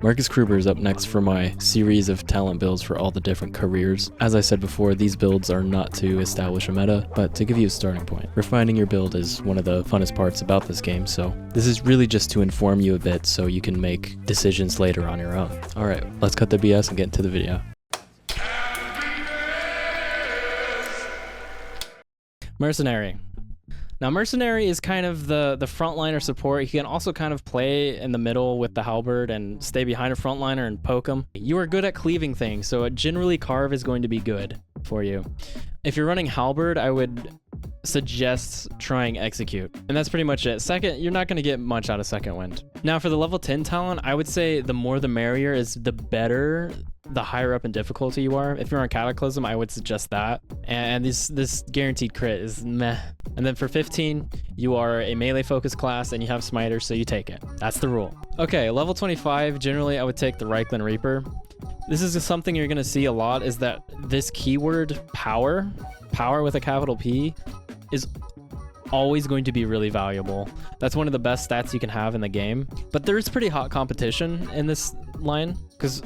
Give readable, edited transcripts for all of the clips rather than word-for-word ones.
Marcus Kruber is up next for my series of talent builds for all the different careers. As I said before, these builds are not to establish a meta, but to give you a starting point. Refining your build is one of the funnest parts about this game, so this is really just to inform you a bit so you can make decisions later on your own. Alright, let's cut the BS and get into the video. Mercenary. Now, Mercenary is kind of the frontliner support. He can also kind of play in the middle with the halberd and stay behind a frontliner and poke him. You are good at cleaving things, so generally Carve is going to be good for you. If you're running halberd, I would suggest trying Execute. And that's pretty much it. Second, you're not going to get much out of Second Wind. Now, for the level 10 talent, I would say the more the merrier is the better, the higher up in difficulty you are. If you're on Cataclysm, I would suggest that. And this guaranteed crit is meh. And then for 15, you are a melee focused class and you have Smiter, so you take it. That's the rule. Okay, level 25, generally I would take the Reichland Reaper. This is just something you're going to see a lot, is that this keyword power with a capital P, is always going to be really valuable. That's one of the best stats you can have in the game. But there's pretty hot competition in this line, because,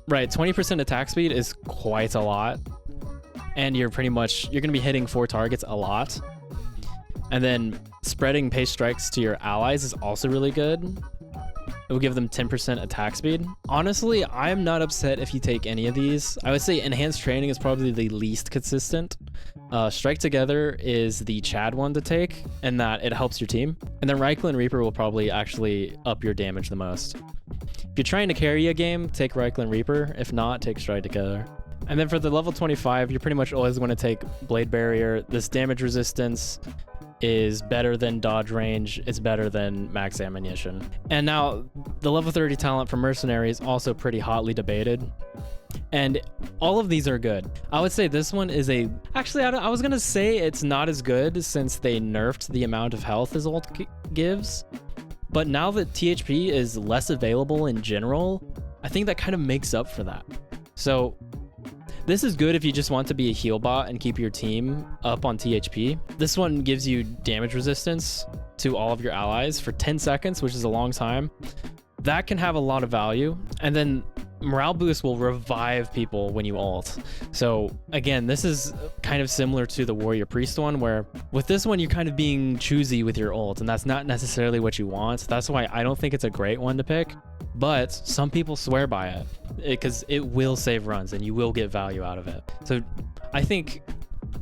right, 20% attack speed is quite a lot. And you're going to be hitting 4 targets a lot. And then spreading pace strikes to your allies is also really good. It will give them 10% attack speed. Honestly, I'm not upset if you take any of these. I would say Enhanced Training is probably the least consistent. Strike Together is the Chad one to take, in that it helps your team. And then Reichland Reaper will probably actually up your damage the most. If you're trying to carry a game, take Reichland Reaper. If not, take Strike Together. And then for the level 25, you're pretty much always going to take Blade Barrier. This damage resistance is better than dodge range, it's better than max ammunition. And now the level 30 talent for Mercenary is also pretty hotly debated, and all of these are good. I would say this one is actually I was gonna say it's not as good since they nerfed the amount of health his ult gives, but now that THP is less available in general, I think that kind of makes up for that. So this is good if you just want to be a heal bot and keep your team up on THP. This one gives you damage resistance to all of your allies for 10 seconds, which is a long time. That can have a lot of value. And then morale boost will revive people when you ult. So again, this is kind of similar to the Warrior Priest one, where with this one, you're kind of being choosy with your ult, and that's not necessarily what you want. That's why I don't think it's a great one to pick, but some people swear by it because it will save runs and you will get value out of it. So I think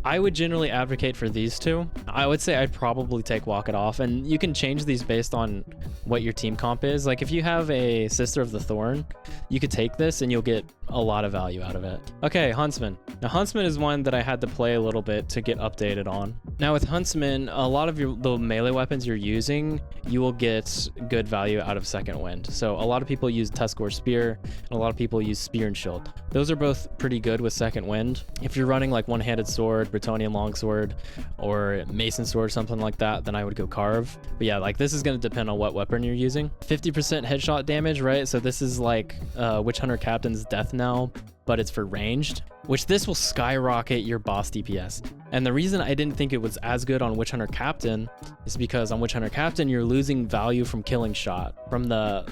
I would generally advocate for these two. I would say I'd probably take Walk It Off, and you can change these based on what your team comp is. Like if you have a Sister of the Thorn, you could take this and you'll get a lot of value out of it. Okay, Huntsman. Now Huntsman is one that I had to play a little bit to get updated on. Now with Huntsman, a lot of the melee weapons you're using, you will get good value out of Second Wind. So a lot of people use Tusk or Spear, and a lot of people use Spear and Shield. Those are both pretty good with Second Wind. If you're running like One-Handed Sword, Bretonian Longsword, or Mason Sword, something like that, then I would go Carve. But yeah, like this is going to depend on what weapon you're using. 50% headshot damage, right? So this is like Witch Hunter Captain's Death Knell, but it's for ranged, which this will skyrocket your boss DPS. And the reason I didn't think it was as good on Witch Hunter Captain is because on Witch Hunter Captain, you're losing value from killing shot, from the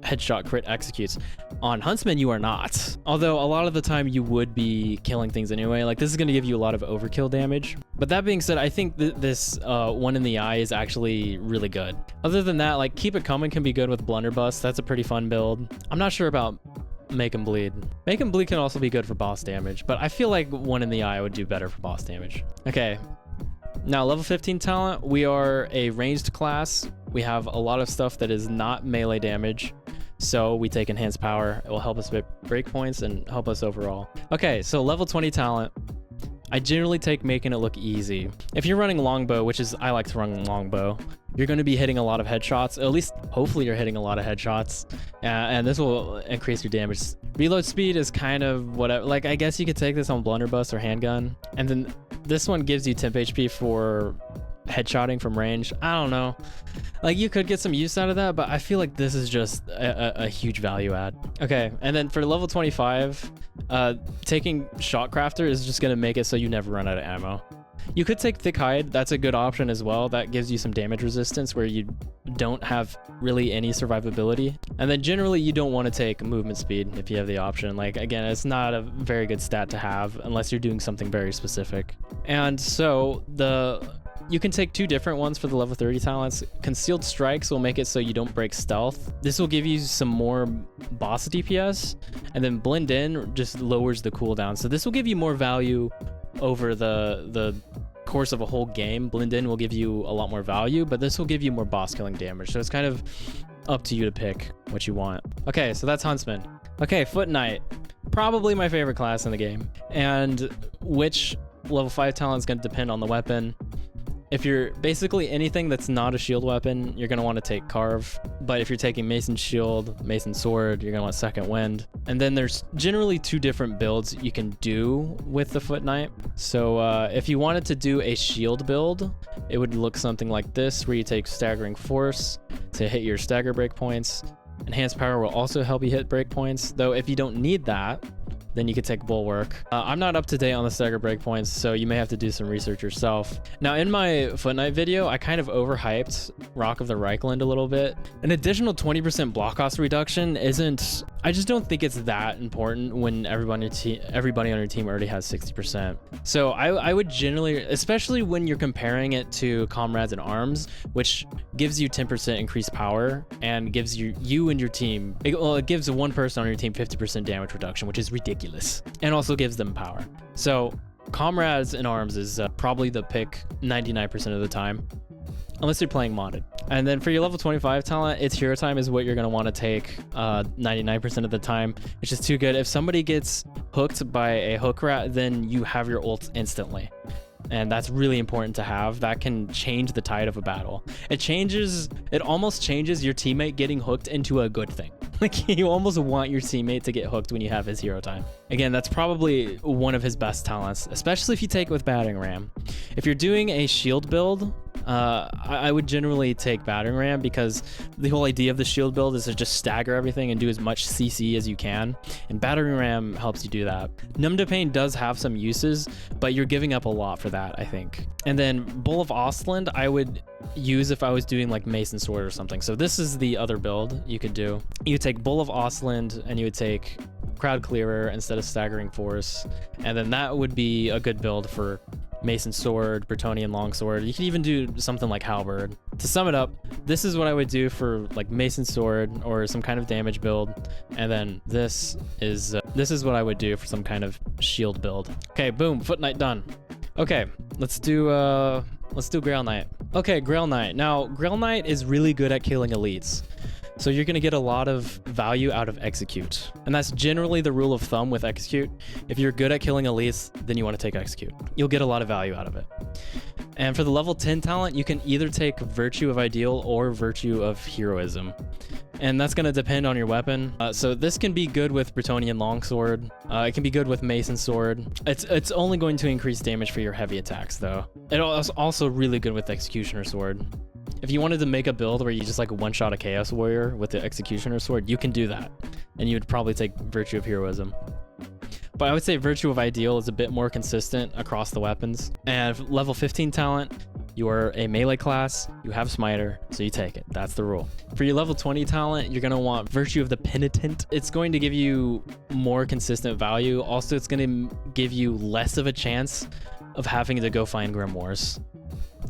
headshot crit executes. On Huntsman, you are not. Although a lot of the time you would be killing things anyway. Like this is going to give you a lot of overkill damage. But that being said, I think this one in the eye is actually really good. Other than that, like Keep It Coming can be good with Blunderbuss. That's a pretty fun build. I'm not sure about Make 'em Bleed. Make 'em Bleed can also be good for boss damage, but I feel like one in the eye would do better for boss damage. Okay. Now, level 15 talent, we are a ranged class. We have a lot of stuff that is not melee damage. So we take Enhanced Power. It will help us with breakpoints and help us overall. Okay, so level 20 talent. I generally take Making It Look Easy. If you're running Longbow, which is, I like to run Longbow, you're going to be hitting a lot of headshots. At least, hopefully you're hitting a lot of headshots. And this will increase your damage. Reload speed is kind of whatever. Like, I guess you could take this on Blunderbuss or Handgun. And then this one gives you temp HP for headshotting from range. I don't know. Like, you could get some use out of that, but I feel like this is just a huge value add. Okay, and then for level 25, taking Shotcrafter is just going to make it so you never run out of ammo. You could take Thick Hide. That's a good option as well. That gives you some damage resistance where you don't have really any survivability. And then generally you don't want to take movement speed if you have the option. Like, again, it's not a very good stat to have unless you're doing something very specific. And so you can take 2 different ones for the level 30 talents. Concealed Strikes will make it so you don't break stealth. This will give you some more boss DPS, and then Blend In just lowers the cooldown. So this will give you more value over the course of a whole game. Blend In will give you a lot more value, but this will give you more boss killing damage. So it's kind of up to you to pick what you want. Okay, so that's Huntsman. Okay, Foot Knight. Probably my favorite class in the game. And which level 5 talent is going to depend on the weapon. If you're basically anything that's not a shield weapon, you're going to want to take Carve. But if you're taking Mason Shield, Mason Sword, you're going to want Second Wind. And then there's generally 2 different builds you can do with the Foot Knight. So if you wanted to do a shield build, it would look something like this, where you take Staggering Force to hit your stagger breakpoints. Enhanced Power will also help you hit breakpoints, though if you don't need that, then you could take Bulwark. I'm not up to date on the stagger breakpoints, so you may have to do some research yourself. Now, in my Foot Knight video, I kind of overhyped Rock of the Reichland a little bit. An additional 20% block cost reduction isn't... I just don't think it's that important when everybody on your team already has 60%. So I would generally, especially when you're comparing it to Comrades in Arms, which gives you 10% increased power and gives you and your team, it gives one person on your team 50% damage reduction, which is ridiculous, and also gives them power. So Comrades in Arms is probably the pick 99% of the time, unless you're playing modded. And then for your level 25 talent, It's Hero Time is what you're going to want to take 99% of the time, which is too good. If somebody gets hooked by a hook rat, then you have your ult instantly. And that's really important to have. That can change the tide of a battle. It almost changes your teammate getting hooked into a good thing. Like, you almost want your teammate to get hooked when you have his hero time. Again, that's probably one of his best talents, especially if you take it with Battering Ram. If you're doing a shield build, I would generally take Battering Ram, because the whole idea of the shield build is to just stagger everything and do as much CC as you can, and Battering Ram helps you do that. Numb to Pain does have some uses, but you're giving up a lot for that, I think. And then Bull of Ostland I would use if I was doing like Mason Sword or something. So this is the other build you could do. You would take Bull of Ostland and you would take Crowd Clearer instead of Staggering Force, and then that would be a good build for Mason Sword, Bretonnian Longsword. You could even do something like Halberd. To sum it up, this is what I would do for like Mason Sword or some kind of damage build, and then this is what I would do for some kind of shield build. Okay, boom, Foot Knight done. Okay, let's do Grail Knight. Okay, Grail Knight. Now, Grail Knight is really good at killing elites. So you're going to get a lot of value out of Execute. And that's generally the rule of thumb with Execute. If you're good at killing elites, then you want to take Execute. You'll get a lot of value out of it. And for the level 10 talent, you can either take Virtue of Ideal or Virtue of Heroism. And that's going to depend on your weapon. So this can be good with Bretonnian Longsword. It can be good with Mason Sword. It's only going to increase damage for your heavy attacks, though. It's also really good with Executioner Sword. If you wanted to make a build where you just like one-shot a Chaos Warrior with the Executioner Sword, you can do that. And you would probably take Virtue of Heroism. But I would say Virtue of Ideal is a bit more consistent across the weapons. And level 15 talent, you are a melee class, you have Smiter, so you take it. That's the rule. For your level 20 talent, you're going to want Virtue of the Penitent. It's going to give you more consistent value. Also, it's going to give you less of a chance of having to go find Grimoires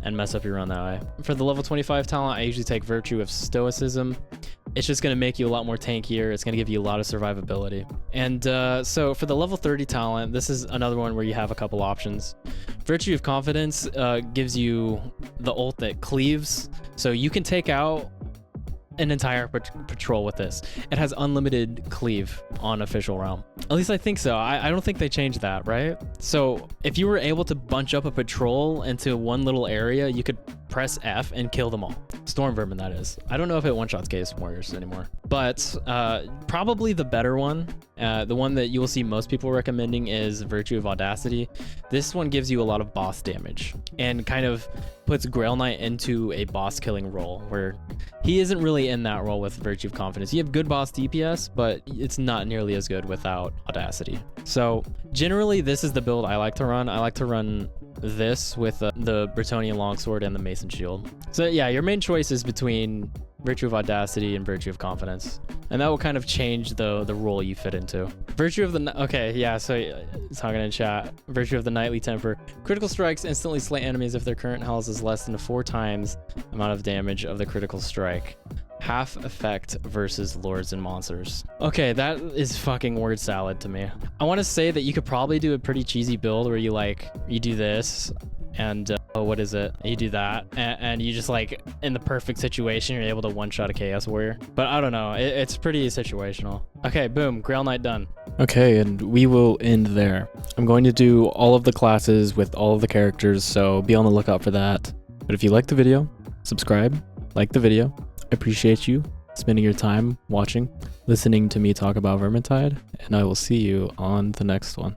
and mess up your run that way. For the level 25 talent, I usually take Virtue of Stoicism. It's just going to make you a lot more tankier. It's going to give you a lot of survivability. And so for the level 30 talent, this is another one where you have a couple options. Virtue of Confidence gives you the ult that cleaves. So you can take out an entire patrol with this. It has unlimited cleave on official realm. At least I think so. I don't think they changed that, right? So if you were able to bunch up a patrol into one little area, you could press F and kill them all. Storm Vermin, that is. I don't know if it one-shots Chaos Warriors anymore. But probably the better one, the one that you will see most people recommending, is Virtue of Audacity. This one gives you a lot of boss damage and kind of puts Grail Knight into a boss killing role, where he isn't really in that role with Virtue of Confidence. You have good boss DPS, but it's not nearly as good without Audacity. So generally, this is the build I like to run. I like to run this with the Bretonnian Longsword and the Mason Shield. So yeah, your main choice is between Virtue of Audacity and Virtue of Confidence, and that will kind of change the role you fit into. Virtue of the... Okay, yeah, so talking in chat. Virtue of the Knightly Temper. Critical strikes instantly slay enemies if their current health is less than 4 times the amount of damage of the critical strike. Half effect versus lords and monsters. Okay, that is fucking word salad to me. I want to say that you could probably do a pretty cheesy build where you do this and what is it? You do that and you just like, in the perfect situation, you're able to one-shot a Chaos Warrior. But I don't know, it's pretty situational. Okay, boom, Grail Knight done. Okay, and we will end there. I'm going to do all of the classes with all of the characters, so be on the lookout for that. But if you like the video, subscribe, like the video. I appreciate you spending your time watching, listening to me talk about Vermintide, and I will see you on the next one.